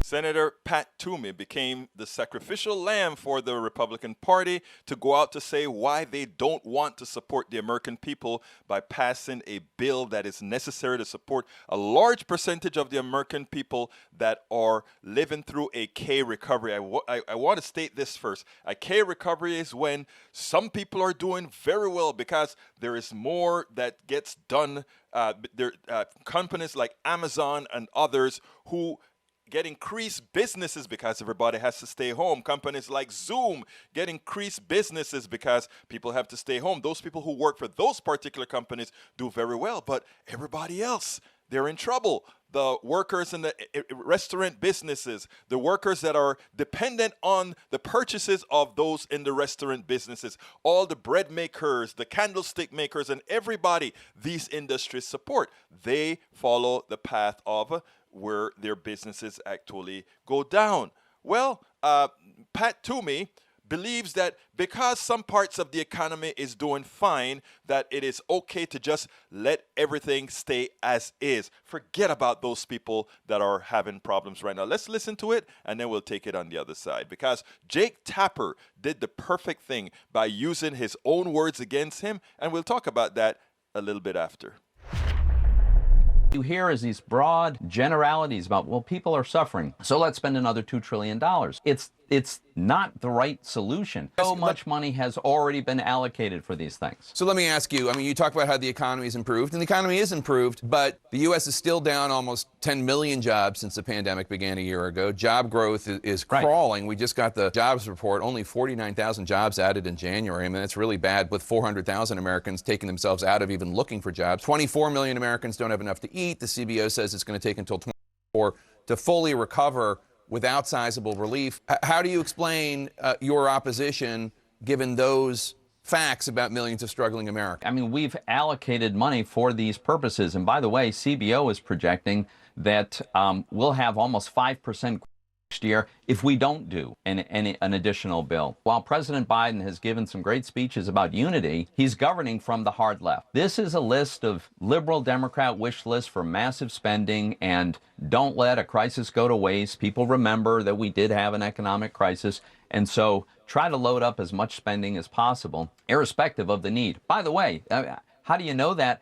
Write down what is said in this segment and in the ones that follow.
Senator Pat Toomey became the sacrificial lamb for the Republican Party to go out to say why they don't want to support the American people by passing a bill that is necessary to support a large percentage of the American people that are living through a K recovery. I want to state this first. A K recovery is when some people are doing very well because there is more that gets done. Companies like Amazon and others who get increased businesses because everybody has to stay home. Companies like Zoom get increased businesses because people have to stay home. Those people who work for those particular companies do very well, but everybody else, they're in trouble. The workers in the restaurant businesses, the workers that are dependent on the purchases of those in the restaurant businesses, all the bread makers, the candlestick makers, and everybody these industries support, they follow the path of where their businesses actually go down. Well, Pat Toomey believes that because some parts of the economy is doing fine, that it is okay to just let everything stay as is. Forget about those people that are having problems right now. Let's listen to it, and then we'll take it on the other side. Because Jake Tapper did the perfect thing by using his own words against him, and we'll talk about that a little bit after. You hear is these broad generalities about, well, people are suffering, so let's spend another $2 trillion. It's not the right solution. So much money has already been allocated for these things. So let me ask you, I mean, you talk about how the economy's improved, and the economy is improved, but the U.S. is still down almost 10 million jobs since the pandemic began a year ago. Job growth is crawling. Right. We just got the jobs report, only 49,000 jobs added in January. I mean, that's really bad, with 400,000 Americans taking themselves out of even looking for jobs. 24 million Americans don't have enough to eat. The CBO says it's going to take until 2024 to fully recover without sizable relief. How do you explain your opposition given those facts about millions of struggling Americans? I mean, we've allocated money for these purposes. And by the way, CBO is projecting that we'll have almost 5% next year if we don't do an additional bill. While President Biden has given some great speeches about unity, he's governing from the hard left. This is a list of liberal Democrat wish lists for massive spending and don't let a crisis go to waste. People remember that we did have an economic crisis, and so try to load up as much spending as possible, irrespective of the need. By the way, how do you know that?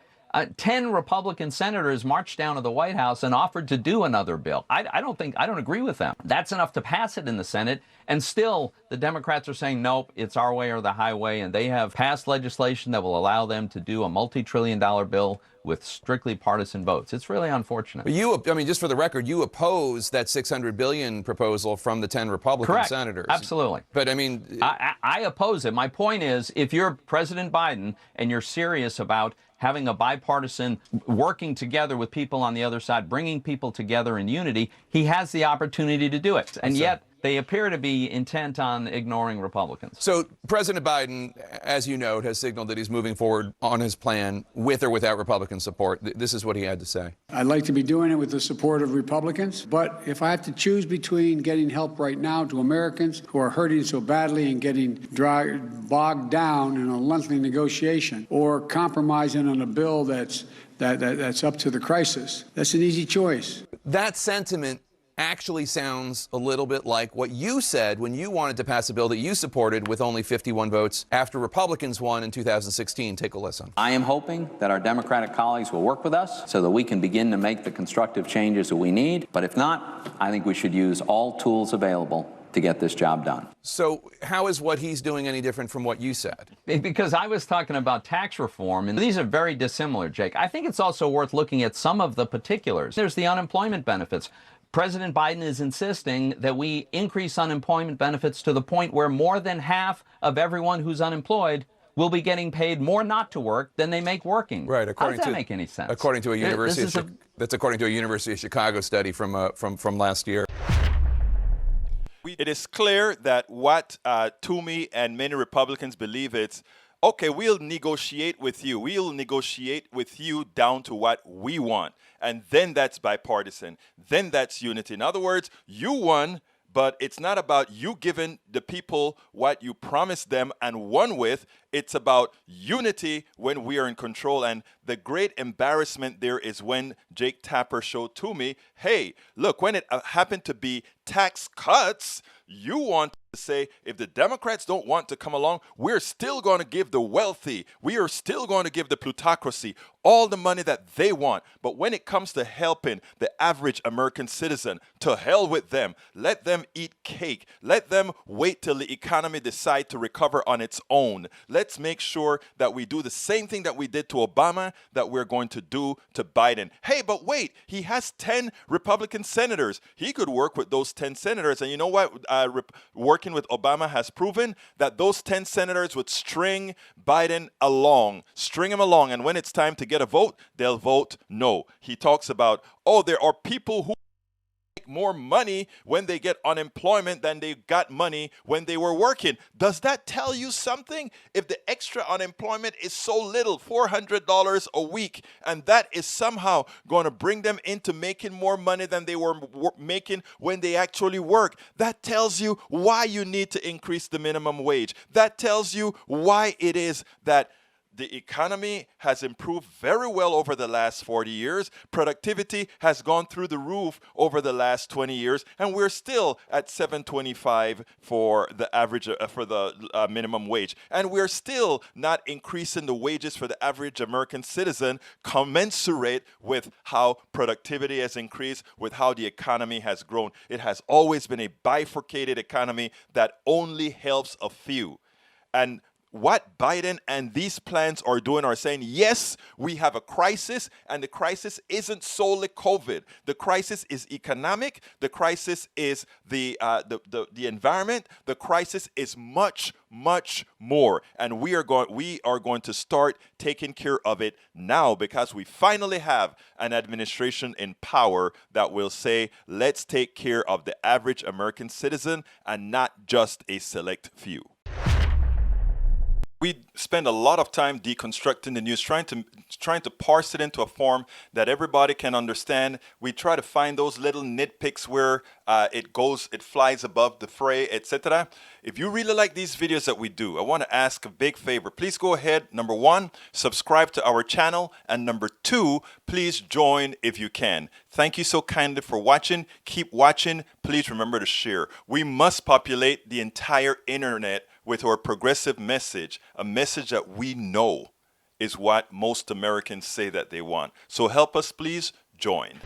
10 Republican senators marched down to the White House and offered to do another bill. I don't agree with them. That's enough to pass it in the Senate, and still the Democrats are saying, nope, it's our way or the highway, and they have passed legislation that will allow them to do a multi-trillion-dollar bill with strictly partisan votes. It's really unfortunate. But I mean, just for the record, you oppose that $600 billion proposal from the 10 Republican senators. Absolutely. But I mean, I oppose it. My point is, if you're President Biden and you're serious about having a bipartisan, working together with people on the other side, bringing people together in unity, he has the opportunity to do it. And yet they appear to be intent on ignoring Republicans. So President Biden, as you note, has signaled that he's moving forward on his plan with or without Republican support. This is what he had to say. I'd like to be doing it with the support of Republicans, but if I have to choose between getting help right now to Americans who are hurting so badly and getting bogged down in a lengthy negotiation, or compromising on a bill that's up to the crisis, that's an easy choice. That sentiment actually sounds a little bit like what you said when you wanted to pass a bill that you supported with only 51 votes after Republicans won in 2016. Take a listen. I am hoping that our Democratic colleagues will work with us so that we can begin to make the constructive changes that we need. But if not, I think we should use all tools available to get this job done. So how is what he's doing any different from what you said? Because I was talking about tax reform, and these are very dissimilar, Jake. I think it's also worth looking at some of the particulars. There's the unemployment benefits. President Biden is insisting that we increase unemployment benefits to the point where more than half of everyone who's unemployed will be getting paid more not to work than they make working. Right. How does that make any sense? According to a that's according to a University of Chicago study from last year. It is clear that what Toomey and many Republicans believe it's, okay, we'll negotiate with you. We'll negotiate with you down to what we want. And then that's bipartisan. Then that's unity. In other words, you won, but it's not about you giving the people what you promised them and won with. It's about unity when we are in control. And the great embarrassment there is when Jake Tapper showed Toomey, hey, look, when it happened to be tax cuts, you want to say, if the Democrats don't want to come along, we're still going to give the wealthy, we are still going to give the plutocracy all the money that they want. But when it comes to helping the average American citizen, to hell with them. Let them eat cake. Let them wait till the economy decide to recover on its own. Let's make sure that we do the same thing that we did to Obama that we're going to do to Biden. Hey, but wait, he has 10 Republican senators. He could work with those 10 senators. And you know what? Working with Obama has proven that those 10 senators would string Biden along, string him along. And when it's time to get a vote, they'll vote no. He talks about, oh, there are people who make more money when they get unemployment than they got money when they were working. Does that tell you something? If the extra unemployment is so little, $400 a week, and that is somehow going to bring them into making more money than they were making when they actually work, that tells you why you need to increase the minimum wage. That tells you why it is that the economy has improved very well over the last 40 years. Productivity has gone through the roof over the last 20 years, and we're still at $7.25 for the average for the minimum wage. And we're still not increasing the wages for the average American citizen commensurate with how productivity has increased, with how the economy has grown. It has always been a bifurcated economy that only helps a few. And what Biden and these plans are doing are saying, yes, we have a crisis, and the crisis isn't solely COVID. The crisis is economic. The crisis is the environment. The crisis is much, much more. And we are going to start taking care of it now, because we finally have an administration in power that will say, let's take care of the average American citizen and not just a select few. We spend a lot of time deconstructing the news, trying to parse it into a form that everybody can understand. We try to find those little nitpicks where it flies above the fray, etc. If you really like these videos that we do, I want to ask a big favor. Please go ahead, number 1, subscribe to our channel, and number 2, please join if you can. Thank you so kindly for watching. Keep watching. Please remember to share. We must populate the entire internet with our progressive message, a message that we know is what most Americans say that they want. So help us, please join.